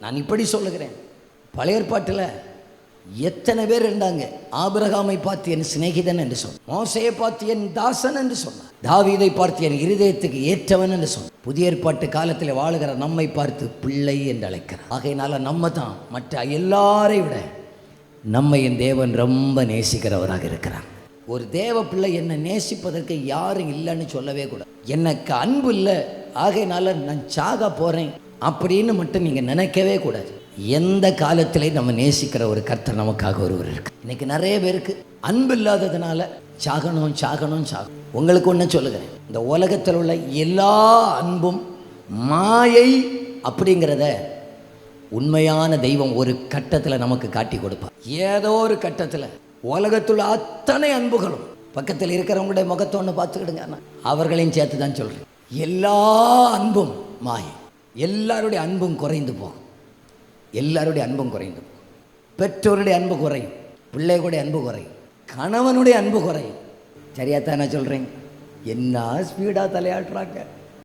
நான் இப்படி சொல்லுகிறேன், பழைய ஏற்பாட்டில் எத்தனை பேர் இருந்தாங்க. ஆபிரகாமை பார்த்து என் சிநேகிதன் என்று சொன்னார், மோசையை பார்த்து என் தாசன் என்று சொன்னார், தாவீதை பார்த்து என் இருதயத்துக்கு ஏற்றவன் என்று சொன்னார். புதிய ஏற்பாட்டு காலத்தில் வாழுகிற நம்மை பார்த்து பிள்ளை என்று அழைக்கிறார். ஆகையினால நம்ம தான் மற்ற எல்லாரை விட நம்மை என் தேவன் ரொம்ப நேசிக்கிறவராக இருக்கிறார். ஒரு தேவ பிள்ளை என்னை நேசிப்பதற்கு யாரும் இல்லைன்னு சொல்லவே கூடாது. எனக்கு அன்பு இல்லை, ஆகையினால நான் சாக போகிறேன் அப்படின்னு மட்டும் நீங்கள் நினைக்கவே கூடாது. எந்த காலத்திலையும் நம்ம நேசிக்கிற ஒரு கர்த்தர் நமக்காக ஒருவர் இருக்கு. இன்னைக்கு நிறைய பேருக்கு அன்பு இல்லாததுனால சாகணும் சாகணும் சாகணும். உங்களுக்கு ஒன்று சொல்லுகிறேன், இந்த உலகத்தில் உள்ள எல்லா அன்பும் மாயை அப்படிங்கிறத உண்மையான தெய்வம் ஒரு கட்டத்தில் நமக்கு காட்டி கொடுப்பார். ஏதோ ஒரு கட்டத்தில் உலகத்துள்ள அத்தனை அன்புகளும், பக்கத்தில் இருக்கிறவங்களுடைய முகத்தை ஒன்று பார்த்துக்கிடுங்க, அவர்களையும் சேர்த்து தான் சொல்கிறேன், எல்லா அன்பும் மாயை. எல்லாருடைய அன்பும் குறைந்து போகும். எல்லாருடைய அன்பும் குறைந்து போகும். பெற்றோருடைய அன்பு குறையும், பிள்ளைகளுடைய அன்பு குறையும், கணவனுடைய அன்பு குறையும். சரியாத்தான் நான் சொல்கிறேன். என்ன ஸ்பீடாக தலையாட்டுறாங்க.